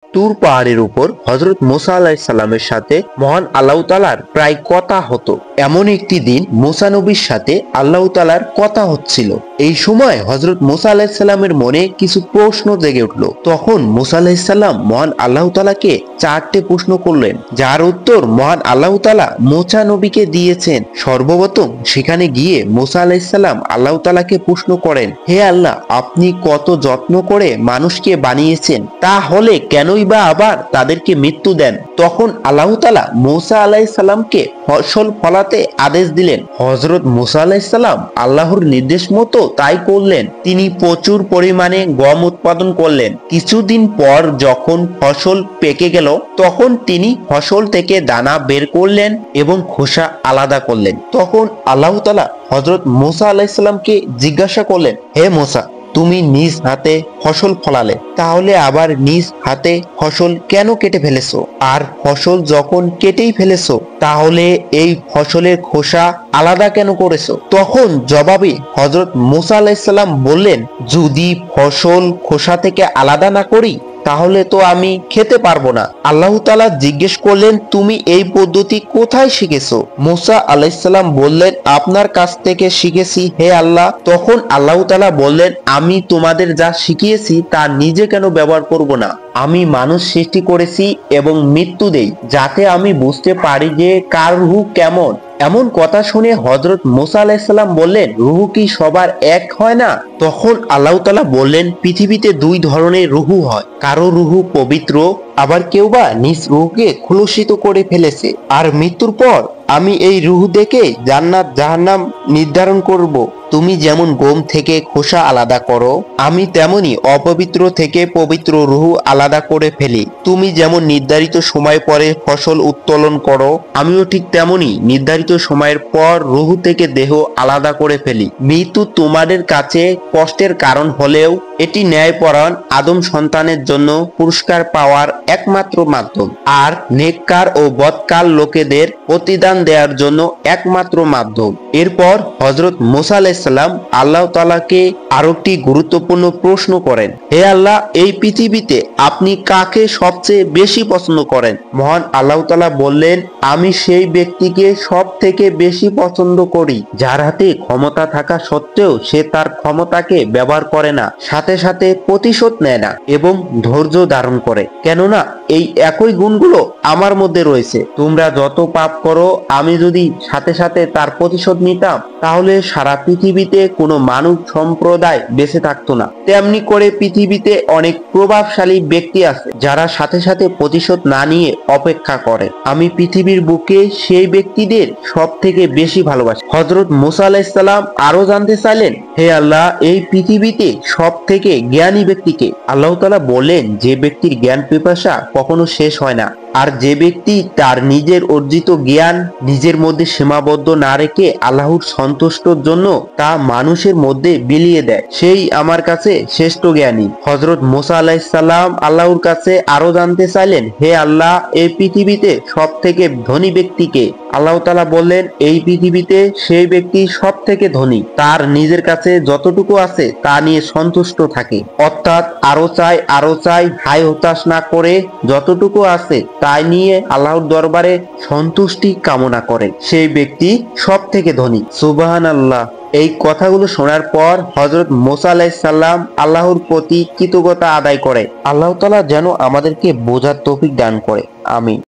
তুর পাহাড়ের উপর হযরত মুসা আলাইহিস সালামের সাথে মহান আল্লাহ তাআলার প্রায় কথা হতো। এমন একটি দিন মুসা নবীর সাথে আল্লাহ তাআলার কথা হচ্ছিল। এই সময় হযরত মুসা আলাইহিস সালামের মনে কিছু প্রশ্ন জেগে উঠল। তখন মুসা আলাইহিস সালাম মহান আল্লাহ তাআলাকে 4টি প্রশ্ন করলেন, যার উত্তর মহান আল্লাহ তাআলা মুসা নবীকে দিয়েছেন। সর্বপ্রথম সেখানে গিয়ে মুসা আলাইহিস সালাম আল্লাহ তাআলাকে প্রশ্ন করেন, হে আল্লাহ, আপনি কত যত্ন করে মানুষকে বানিয়েছেন, তাহলে কেনই বা আবার তাদেরকে মৃত্যু দেন? তখন আল্লাহ তাআলা মুসা আলাইহিস সালামকে ফসল ফলাতে আদেশ দিলেন। হযরত মুসা আলাইহিস সালাম আল্লাহর নির্দেশ মতো তাই করলেন। তিনি প্রচুর পরিমাণে গম উৎপাদন করলেন। কিছুদিন পর যখন ফসল পেকে গেল, তখন তিনি ফসল থেকে দানা বের করলেন এবং খোসা আলাদা করলেন। তখন আল্লাহ তাআলা হযরত মুসা আলাইহিস সালামকে জিজ্ঞাসা করলেন, হে মুসা, তুমি নিজ হাতে ফসল ফলালে, তাহলে আবার নিজ হাতে ফসল কেন কেটে ফেলেছো? আর ফসল যখন কেটেই ফেলেছো, তাহলে এই ফসলের খোসা আলাদা কেন করেছো? তখন জবাবে হযরত মুসা আলাইহিস সালাম বললেন, যদি ফসল খোসা থেকে আলাদা না করি, তাহলে তো আমি খেতে পারবো না। আল্লাহ তাআলা জিজ্ঞেস করলেন, তুমি এই পদ্ধতি কোথায় শিখেছো? মুসা আলাইহিস সালাম বললেন, আপনার কাছ থেকে শিখেছি হে আল্লাহ। তখন আল্লাহ তাআলা বললেন, আমি তোমাদের যা শিখিয়েছি তা নিজে কেন ব্যবহার করব না? আমি মানুষ সৃষ্টি করেছি এবং মৃত্যু দেই, যাতে আমি বুঝতে পারি যে কার রূহ কেমন। এমন কথা শুনে হযরত মুসা আলাইহিস সালাম বললেন, রূহ কি সবার এক হয় না? তখন আল্লাহ তাআলা বললেন, পৃথিবীতে দুই ধরনের রূহ হয়, কারো রূহ পবিত্র, আবার কেউ বা নিজ রূহকে কলুষিত করে ফেলেছে। আর মৃত্যুর পর আমি এই রূহ দেখে জান্নাত জাহান্নাম নির্ধারণ করব। তুমি যেমন গম থেকে খোসা আলাদা করো, আমি তেমনি অপবিত্র থেকে পবিত্র রূহ আলাদা করে ফেলি। তুমি যেমন নির্ধারিত সময় পরে ফসল উত্তোলন করো, আমিও ঠিক তেমনি নির্ধারিত সময়ের পর রূহ থেকে দেহ আলাদা করে ফেলি। মৃত্যু তোমাদের কাছে কষ্টের কারণ হলেও এটি ন্যায়পরায়ণ আদম সন্তানের জন্য পুরস্কার পাওয়ার একমাত্র মাধ্যম, আর নেককার ও বদকার লোকেদের প্রতিদান দেওয়ার জন্য একমাত্র মাধ্যম। এরপর হযরত মুসা আলাইহিস সালাম আল্লাহ তাআলাকে আরেকটি গুরুত্বপূর্ণ প্রশ্ন করেন, হে আল্লাহ, এই পৃথিবীতে আপনি কাকে সবচেয়ে বেশি পছন্দ করেন? মহান আল্লাহ তাআলা বললেন, আমি সেই ব্যক্তিকে সব থেকে বেশি পছন্দ করি, যার হাতে ক্ষমতা থাকা সত্ত্বেও সে তার ক্ষমতাকে ব্যবহার করে না, সাথে সাথে প্রতিশোধ নেয় না এবং ধৈর্য ধারণ করে। কেননা এই একই গুণগুলো আমার মধ্যে রয়েছে। তোমরা যত পাপ করো, আমি যদি সাথে সাথে তার প্রতিশোধ নিতাম, তাহলে সারা পৃথিবীতে কোনো মানব সম্প্রদায় বেঁচে থাকতো না। তেমনি করে পৃথিবীতে অনেক প্রভাবশালী ব্যক্তি আছে, যারা সাথে সাথে প্রতিশোধ না নিয়ে অপেক্ষা করে। আমি পৃথিবীর বুকে সেই ব্যক্তিদের সব থেকে বেশি ভালোবাসি। হযরত মুসা আলাইহিস সালাম আরো জানতে চাইলেন, হে আল্লাহ, এই পৃথিবীতে সব থেকে জ্ঞানী ব্যক্তিকে? আল্লাহ তাআলা বলেন, যে ব্যক্তির জ্ঞান পিপাসা কখনো শেষ হয় না, আর যে ব্যক্তি তার নিজের অর্জিত জ্ঞান নিজের মধ্যে সীমাবদ্ধ না রেখে আল্লাহর সন্তুষ্টর জন্য তা মানুষের মধ্যে বিলিয়ে দেয়, সেই আমার কাছে শ্রেষ্ঠ জ্ঞানী। হযরত মুসা আলাইহিস সালাম আল্লাহর কাছে আরো জানতে চাইলেন, হে আল্লাহ, এই পৃথিবীতে সব থেকে ধনী ব্যক্তিকে? আল্লাহ তাআলা বললেন, এই পৃথিবীতে সেই ব্যক্তি সব থেকে ধনী, তার নিজের কাছে যতটুকু আছে তা নিয়ে সন্তুষ্ট থাকে, অর্থাৎ আরো চাই, হায় হতাশ না করে যতটুকু আছে তাই নিয়ে আল্লাহর দরবারে সন্তুষ্টি কামনা করে, সেই ব্যক্তি সব থেকে ধনী। সুবহানাল্লাহ। এই কথাগুলো শোনার পর হযরত মুসা আলাইহিস সালাম আল্লাহর প্রতি কৃতজ্ঞতা আদায় করে। আল্লাহ তাআলা যেন আমাদেরকে বোঝার তৌফিক দান করে। আমিন।